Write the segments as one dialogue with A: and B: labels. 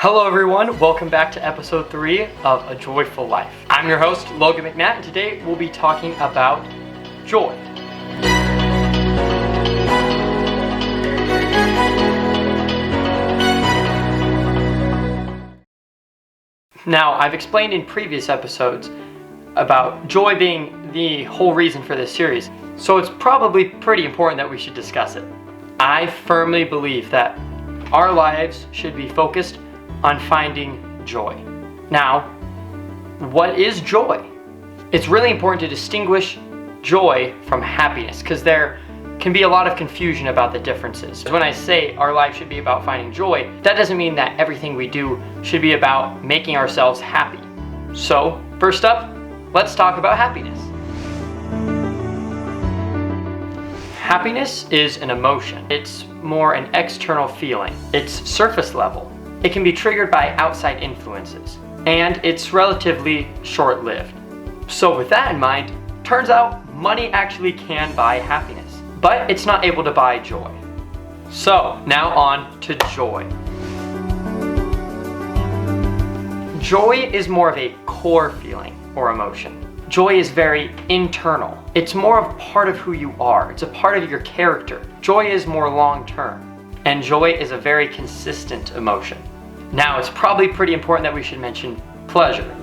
A: Hello everyone, welcome back to episode 3 of A Joyful Life. I'm your host, Logan McNatt, and today we'll be talking about joy. Now, I've explained in previous episodes about joy being the whole reason for this series, so it's probably pretty important that we should discuss it. I firmly believe that our lives should be focused on finding joy. Now, what is joy? It's really important to distinguish joy from happiness because there can be a lot of confusion about the differences. When I say our life should be about finding joy, that doesn't mean that everything we do should be about making ourselves happy. So, first up, let's talk about happiness. Happiness is an emotion. It's more an external feeling. It's surface level. It can be triggered by outside influences, and it's relatively short-lived. So with that in mind, turns out money actually can buy happiness, but it's not able to buy joy. So now on to joy. Joy is more of a core feeling or emotion. Joy is very internal. It's more of part of who you are. It's a part of your character. Joy is more long-term. And joy is a very consistent emotion. Now, it's probably pretty important that we should mention pleasure.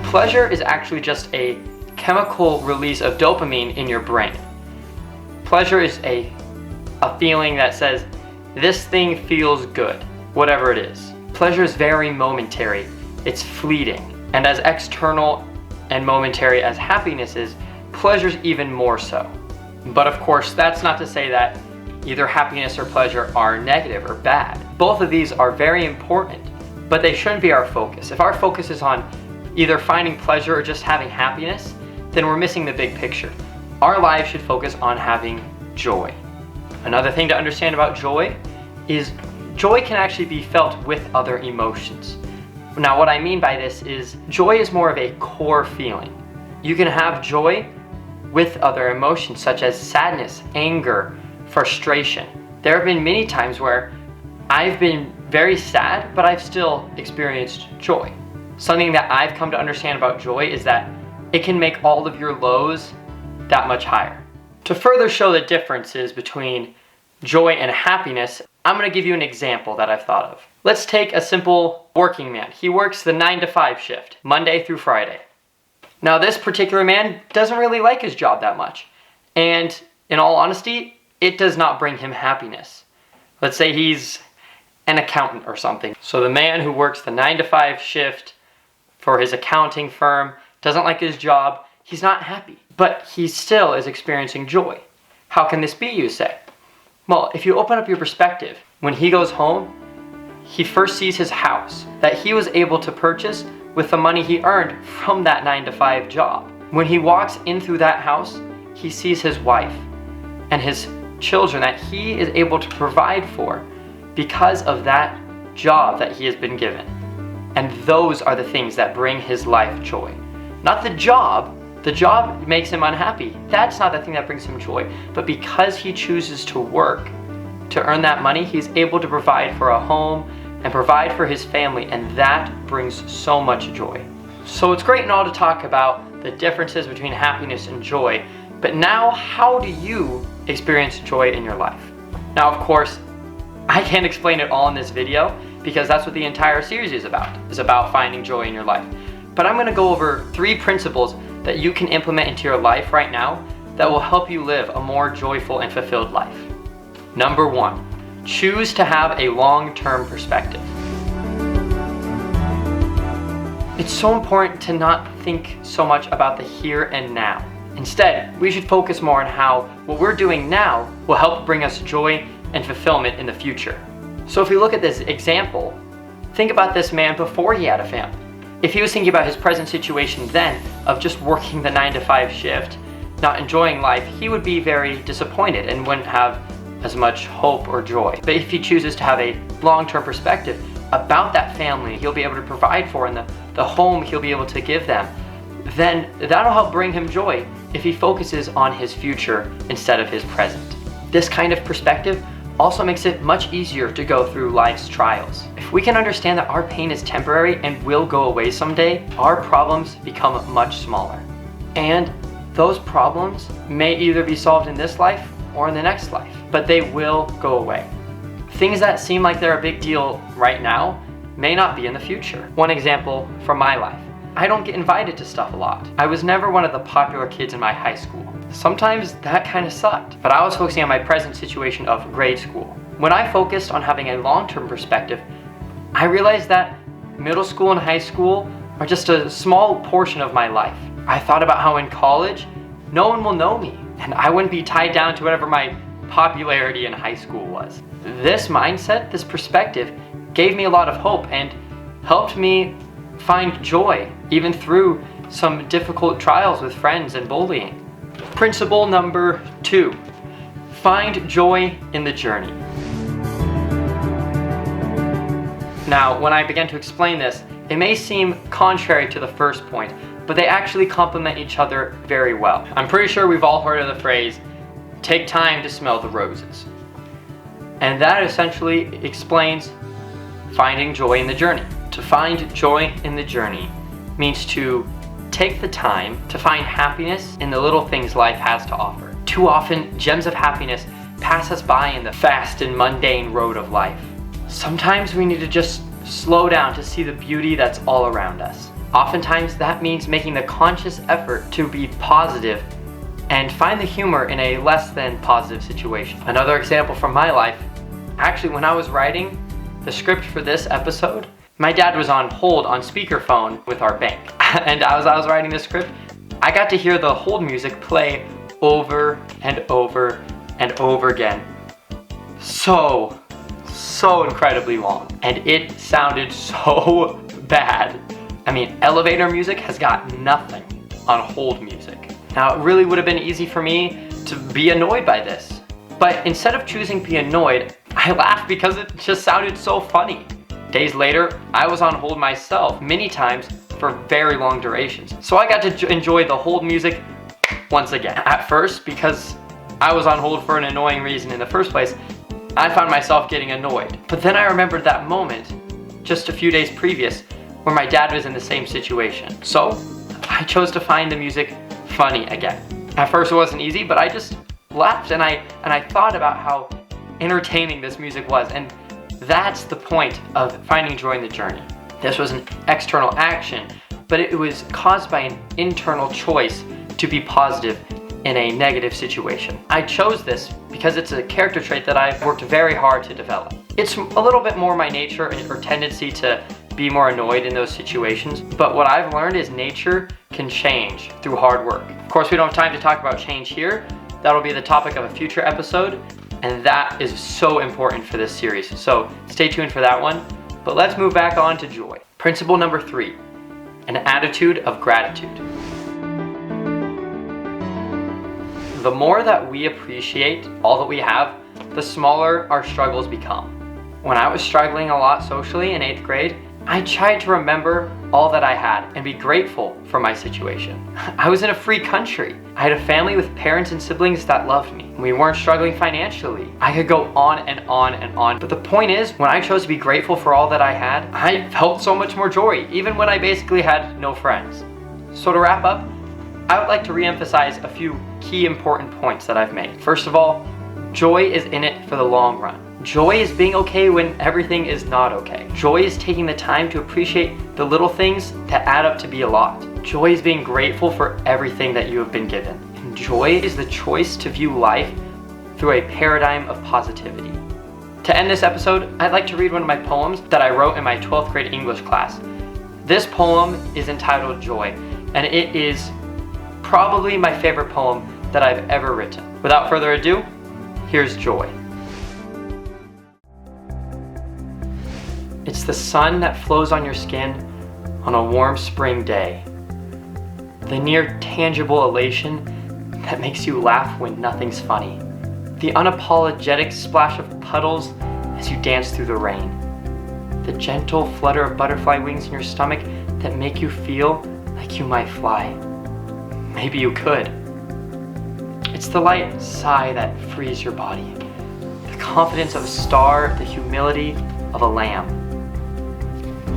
A: Pleasure is actually just a chemical release of dopamine in your brain. Pleasure is a feeling that says, this thing feels good, whatever it is. Pleasure is very momentary. It's fleeting. And as external and momentary as happiness is, pleasure is even more so. But of course, that's not to say that either happiness or pleasure are negative or bad. Both of these are very important, but they shouldn't be our focus. If our focus is on either finding pleasure or just having happiness, then we're missing the big picture. Our lives should focus on having joy. Another thing to understand about joy is joy can actually be felt with other emotions. Now, what I mean by this is joy is more of a core feeling. You can have joy with other emotions such as sadness, anger, frustration. There have been many times where I've been very sad, but I've still experienced joy. Something that I've come to understand about joy is that it can make all of your lows that much higher. To further show the differences between joy and happiness, I'm going to give you an example that I've thought of. Let's take a simple working man. He works the 9 to 5 shift, Monday through Friday. Now, this particular man doesn't really like his job that much. And in all honesty, it does not bring him happiness. Let's say he's an accountant or something. So the man who works the 9 to 5 shift for his accounting firm doesn't like his job. He's not happy, but he still is experiencing joy. How can this be, you say? Well, if you open up your perspective, when he goes home, he first sees his house that he was able to purchase with the money he earned from that 9 to 5 job. When he walks in through that house, he sees his wife and his children that he is able to provide for because of that job that he has been given. And those are the things that bring his life joy. Not the job. The job makes him unhappy. That's not the thing that brings him joy. But because he chooses to work to earn that money, he's able to provide for a home and provide for his family, and that brings so much joy. So it's great and all to talk about the differences between happiness and joy, but now how do you experience joy in your life? Now, of course, I can't explain it all in this video because that's what the entire series is about finding joy in your life. But I'm going to go over 3 principles that you can implement into your life right now that will help you live a more joyful and fulfilled life. Number 1, choose to have a long-term perspective. It's so important to not think so much about the here and now. Instead, we should focus more on how what we're doing now will help bring us joy and fulfillment in the future. So if we look at this example, think about this man before he had a family. If he was thinking about his present situation then of just working the 9 to 5 shift, not enjoying life, he would be very disappointed and wouldn't have as much hope or joy. But if he chooses to have a long-term perspective about that family he'll be able to provide for and the home he'll be able to give them, then that'll help bring him joy if he focuses on his future instead of his present. This kind of perspective also makes it much easier to go through life's trials. If we can understand that our pain is temporary and will go away someday, our problems become much smaller. And those problems may either be solved in this life or in the next life, but they will go away. Things that seem like they're a big deal right now may not be in the future. One example from my life. I don't get invited to stuff a lot. I was never one of the popular kids in my high school. Sometimes that kind of sucked, but I was focusing on my present situation of grade school. When I focused on having a long-term perspective, I realized that middle school and high school are just a small portion of my life. I thought about how in college, no one will know me, and I wouldn't be tied down to whatever my popularity in high school was. This mindset, this perspective, gave me a lot of hope and helped me find joy, even through some difficult trials with friends and bullying. Principle number 2, find joy in the journey. Now, when I began to explain this, it may seem contrary to the first point, but they actually complement each other very well. I'm pretty sure we've all heard of the phrase, take time to smell the roses. And that essentially explains finding joy in the journey. To find joy in the journey means to take the time to find happiness in the little things life has to offer. Too often, gems of happiness pass us by in the fast and mundane road of life. Sometimes we need to just slow down to see the beauty that's all around us. Oftentimes, that means making the conscious effort to be positive and find the humor in a less than positive situation. Another example from my life, actually when I was writing the script for this episode, my dad was on hold on speakerphone with our bank. And as I was writing the script, I got to hear the hold music play over and over and over again. So incredibly long. And it sounded so bad. I mean, elevator music has got nothing on hold music. Now, it really would have been easy for me to be annoyed by this. But instead of choosing to be annoyed, I laughed because it just sounded so funny. Days later, I was on hold myself many times for very long durations. So I got to enjoy the hold music once again. At first, because I was on hold for an annoying reason in the first place, I found myself getting annoyed. But then I remembered that moment, just a few days previous, where my dad was in the same situation. So I chose to find the music funny again. At first it wasn't easy, but I just laughed and I thought about how entertaining this music was, and that's the point of finding joy in the journey. This was an external action, but it was caused by an internal choice to be positive in a negative situation. I chose this because it's a character trait that I've worked very hard to develop. It's a little bit more my nature or tendency to be more annoyed in those situations, but what I've learned is nature can change through hard work. Of course, we don't have time to talk about change here. That'll be the topic of a future episode, and that is so important for this series, so stay tuned for that one. But let's move back on to joy. Principle number 3, an attitude of gratitude. The more that we appreciate all that we have, the smaller our struggles become. When I was struggling a lot socially in 8th grade, I tried to remember all that I had and be grateful for my situation. I was in a free country. I had a family with parents and siblings that loved me. We weren't struggling financially. I could go on and on and on. But the point is, when I chose to be grateful for all that I had, I felt so much more joy, even when I basically had no friends. So to wrap up, I would like to re-emphasize a few key important points that I've made. First of all, joy is in it for the long run. Joy is being okay when everything is not okay. Joy is taking the time to appreciate the little things that add up to be a lot. Joy is being grateful for everything that you have been given. And joy is the choice to view life through a paradigm of positivity. To end this episode, I'd like to read one of my poems that I wrote in my 12th grade English class. This poem is entitled Joy, and it is probably my favorite poem that I've ever written. Without further ado, here's Joy. It's the sun that flows on your skin on a warm spring day. The near tangible elation that makes you laugh when nothing's funny. The unapologetic splash of puddles as you dance through the rain. The gentle flutter of butterfly wings in your stomach that make you feel like you might fly. Maybe you could. It's the light sigh that frees your body. The confidence of a star, the humility of a lamb.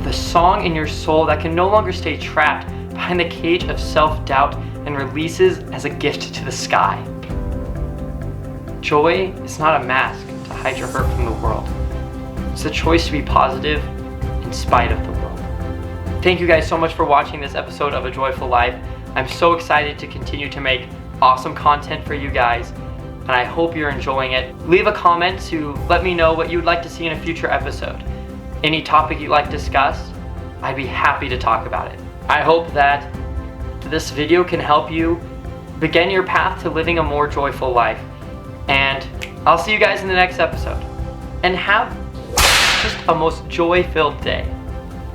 A: The song in your soul that can no longer stay trapped behind the cage of self-doubt and releases as a gift to the sky. Joy is not a mask to hide your hurt from the world. It's a choice to be positive in spite of the world. Thank you guys so much for watching this episode of A Joyful Life. I'm so excited to continue to make awesome content for you guys, and I hope you're enjoying it. Leave a comment to let me know what you'd like to see in a future episode. Any topic you'd like discussed, I'd be happy to talk about it. I hope that this video can help you begin your path to living a more joyful life. And I'll see you guys in the next episode. And have just a most joy-filled day.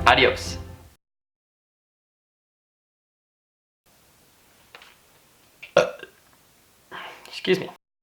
A: Adios. Excuse me.